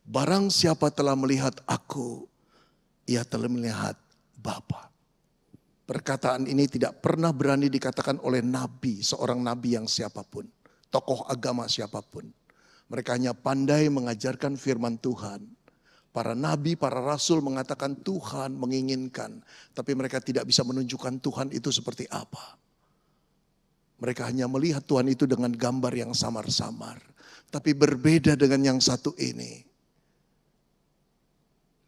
barang siapa telah melihat aku, ia telah melihat Bapa. Perkataan ini tidak pernah berani dikatakan oleh nabi, seorang nabi yang siapapun. Tokoh agama siapapun. Mereka hanya pandai mengajarkan firman Tuhan. Para nabi, para rasul mengatakan Tuhan menginginkan. Tapi mereka tidak bisa menunjukkan Tuhan itu seperti apa. Mereka hanya melihat Tuhan itu dengan gambar yang samar-samar. Tapi berbeda dengan yang satu ini.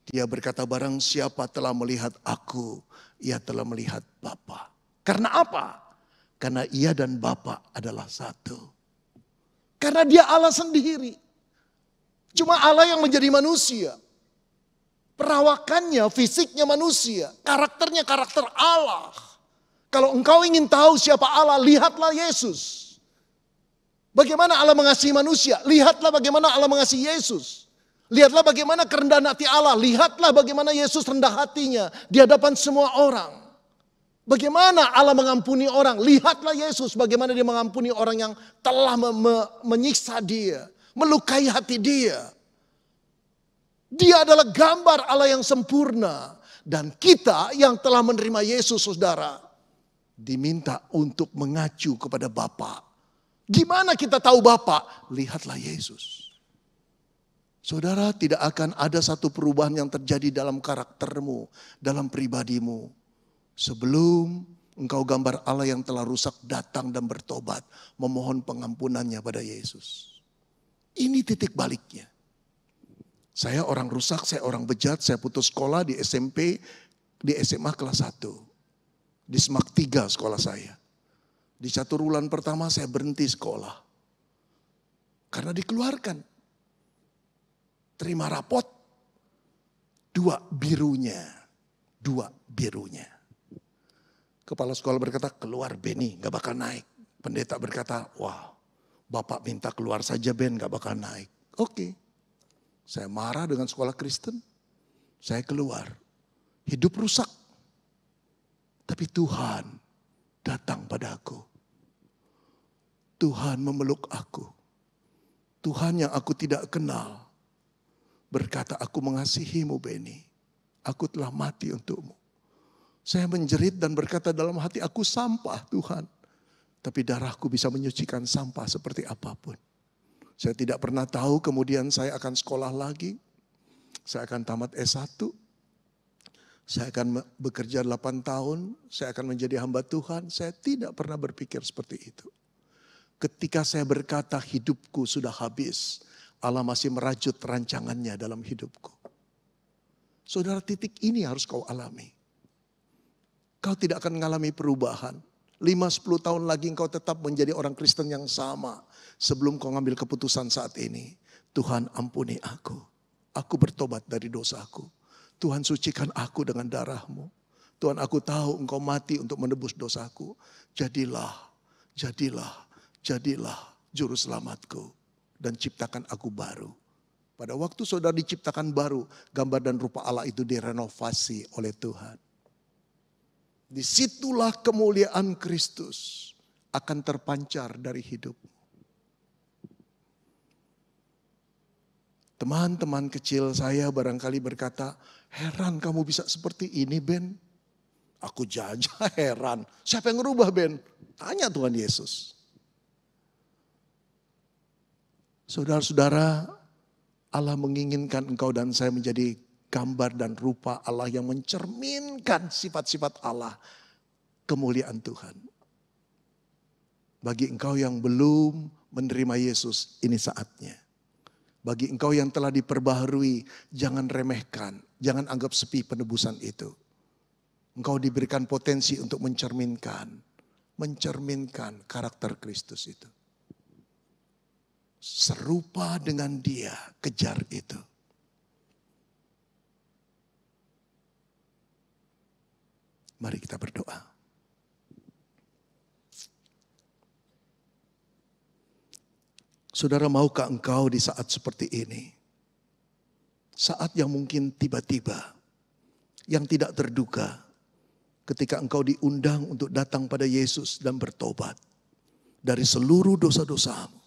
Dia berkata barang siapa telah melihat aku, ia telah melihat Bapa. Karena apa? Karena ia dan Bapa adalah satu. Karena dia Allah sendiri. Cuma Allah yang menjadi manusia. Perawakannya, fisiknya manusia. Karakternya karakter Allah. Kalau engkau ingin tahu siapa Allah, lihatlah Yesus. Bagaimana Allah mengasihi manusia, lihatlah bagaimana Allah mengasihi Yesus. Lihatlah bagaimana kerendahan hati Allah, lihatlah bagaimana Yesus rendah hatinya di hadapan semua orang. Bagaimana Allah mengampuni orang, lihatlah Yesus bagaimana dia mengampuni orang yang telah menyiksa dia, melukai hati dia. Dia adalah gambar Allah yang sempurna. Dan kita yang telah menerima Yesus saudara. Diminta untuk mengacu kepada Bapa. Gimana kita tahu Bapa? Lihatlah Yesus. Saudara, tidak akan ada satu perubahan yang terjadi dalam karaktermu. Dalam pribadimu. Sebelum engkau gambar Allah yang telah rusak datang dan bertobat. Memohon pengampunannya pada Yesus. Ini titik baliknya. Saya orang rusak, saya orang bejat, saya putus sekolah di SMP, di SMA kelas 1. Di SMAK 3 sekolah saya. Di 1 bulan pertama saya berhenti sekolah. Karena dikeluarkan. Terima rapot, 2 birunya. Kepala sekolah berkata, keluar Benny, gak bakal naik. Pendeta berkata, wah Bapak minta keluar saja Ben, gak bakal naik. Oke. Saya marah dengan sekolah Kristen. Saya keluar. Hidup rusak. Tapi Tuhan datang padaku. Tuhan memeluk aku. Tuhan yang aku tidak kenal. Berkata, aku mengasihimu Benny. Aku telah mati untukmu. Saya menjerit dan berkata dalam hati, aku sampah Tuhan. Tapi darahku bisa menyucikan sampah seperti apapun. Saya tidak pernah tahu kemudian saya akan sekolah lagi. Saya akan tamat S1. Saya akan bekerja 8 tahun. Saya akan menjadi hamba Tuhan. Saya tidak pernah berpikir seperti itu. Ketika saya berkata hidupku sudah habis, Allah masih merajut rancangannya dalam hidupku. Saudara, titik ini harus kau alami. Kau tidak akan mengalami perubahan. 5-10 tahun lagi engkau tetap menjadi orang Kristen yang sama. Sebelum kau ngambil keputusan saat ini. Tuhan ampuni aku. Aku bertobat dari dosaku. Tuhan sucikan aku dengan darah-Mu. Tuhan, aku tahu engkau mati untuk menebus dosaku. Jadilah juru selamatku. Dan ciptakan aku baru. Pada waktu saudara diciptakan baru, gambar dan rupa Allah itu direnovasi oleh Tuhan. Disitulah kemuliaan Kristus akan terpancar dari hidup. Teman-teman kecil saya barangkali berkata, heran kamu bisa seperti ini Ben. Aku jajah heran. Siapa yang ngerubah Ben? Tanya Tuhan Yesus. Saudara-saudara, Allah menginginkan engkau dan saya menjadi gambar dan rupa Allah yang mencerminkan sifat-sifat Allah, kemuliaan Tuhan. Bagi engkau yang belum menerima Yesus, ini saatnya. Bagi engkau yang telah diperbaharui, jangan remehkan, jangan anggap sepi penebusan itu. Engkau diberikan potensi untuk mencerminkan karakter Kristus itu. Serupa dengan Dia, kejar itu. Mari kita berdoa. Saudara, maukah engkau di saat seperti ini? Saat yang mungkin tiba-tiba, yang tidak terduga, ketika engkau diundang untuk datang pada Yesus dan bertobat dari seluruh dosa-dosamu.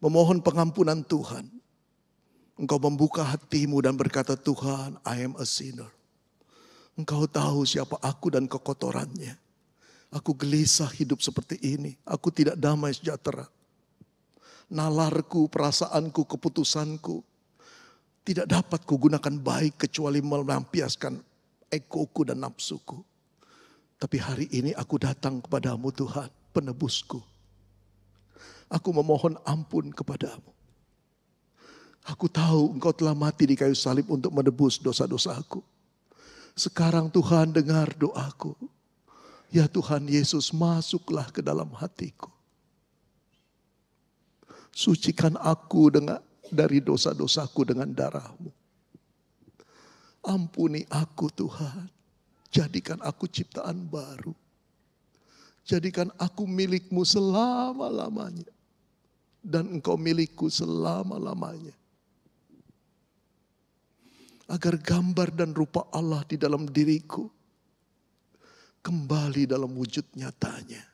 Memohon pengampunan Tuhan. Engkau membuka hatimu dan berkata, Tuhan, I am a sinner. Engkau tahu siapa aku dan kekotorannya. Aku gelisah hidup seperti ini. Aku tidak damai sejahtera. Nalarku, perasaanku, keputusanku tidak dapat kugunakan baik kecuali melampiaskan egoku dan nafsuku. Tapi hari ini aku datang kepadamu Tuhan, penebusku. Aku memohon ampun kepadamu. Aku tahu engkau telah mati di kayu salib untuk menebus dosa-dosaku. Sekarang Tuhan dengar doaku. Ya Tuhan Yesus, masuklah ke dalam hatiku. Sucikan aku dari dosa-dosaku dengan darah-Mu. Ampuni aku Tuhan. Jadikan aku ciptaan baru. Jadikan aku milik-Mu selama-lamanya. Dan Engkau milikku selama-lamanya. Agar gambar dan rupa Allah di dalam diriku kembali dalam wujud nyatanya.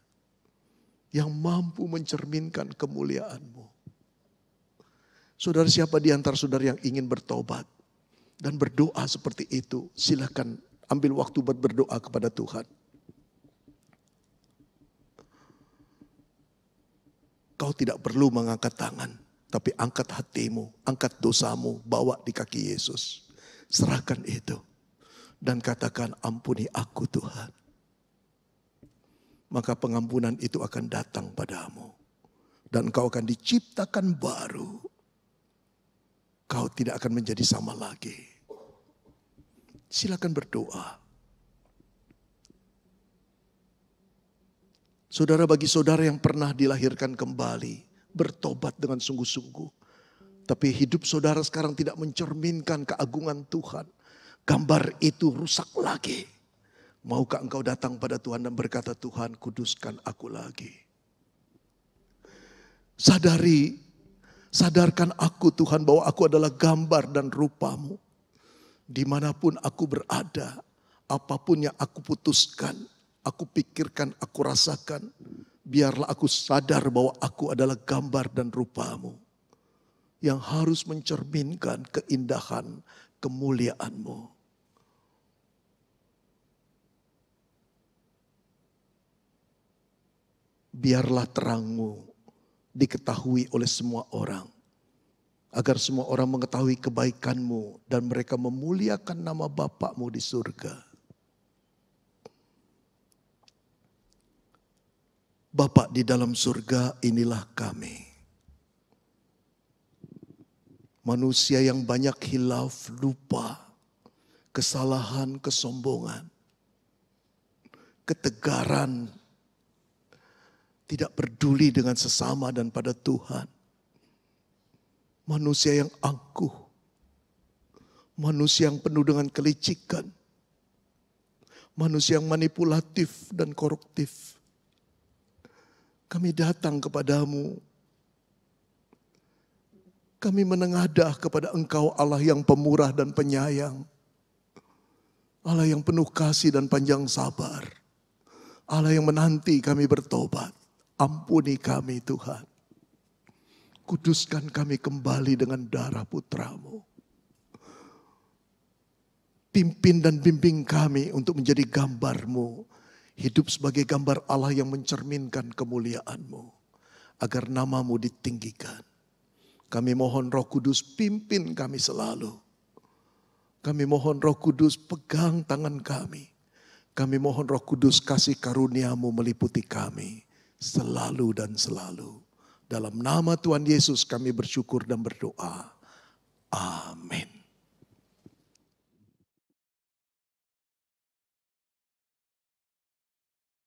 Yang mampu mencerminkan kemuliaan-Mu. Saudara, siapa di antara saudara yang ingin bertobat dan berdoa seperti itu, silakan ambil waktu buat berdoa kepada Tuhan. Kau tidak perlu mengangkat tangan, tapi angkat hatimu, angkat dosamu, bawa di kaki Yesus. Serahkan itu dan katakan, ampuni aku Tuhan. Maka pengampunan itu akan datang padamu. Dan kau akan diciptakan baru. Kau tidak akan menjadi sama lagi. Silakan berdoa. Saudara, bagi saudara yang pernah dilahirkan kembali, bertobat dengan sungguh-sungguh. Tapi hidup saudara sekarang tidak mencerminkan keagungan Tuhan. Gambar itu rusak lagi. Maukah engkau datang pada Tuhan dan berkata, Tuhan kuduskan aku lagi. Sadarkan aku Tuhan bahwa aku adalah gambar dan rupa-Mu. Dimanapun aku berada, apapun yang aku putuskan, aku pikirkan, aku rasakan. Biarlah aku sadar bahwa aku adalah gambar dan rupa-Mu. Yang harus mencerminkan keindahan kemuliaan-Mu. Biarlah terang-Mu diketahui oleh semua orang. Agar semua orang mengetahui kebaikan-Mu dan mereka memuliakan nama Bapa-Mu di surga. Bapa di dalam surga, inilah kami. Manusia yang banyak hilaf, lupa, kesalahan, kesombongan, ketegaran, tidak peduli dengan sesama dan pada Tuhan. Manusia yang angkuh, manusia yang penuh dengan kelicikan, manusia yang manipulatif dan koruptif. Kami datang kepadamu. Kami menengadah kepada Engkau, Allah yang pemurah dan penyayang. Allah yang penuh kasih dan panjang sabar. Allah yang menanti kami bertobat. Ampuni kami Tuhan. Kuduskan kami kembali dengan darah putra-Mu. Pimpin dan bimbing kami untuk menjadi gambar-Mu. Hidup sebagai gambar Allah yang mencerminkan kemuliaan-Mu. Agar nama-Mu ditinggikan. Kami mohon Roh Kudus pimpin kami selalu. Kami mohon Roh Kudus pegang tangan kami. Kami mohon Roh Kudus kasih karunia-Mu meliputi kami. Selalu dan selalu. Dalam nama Tuhan Yesus kami bersyukur dan berdoa. Amin.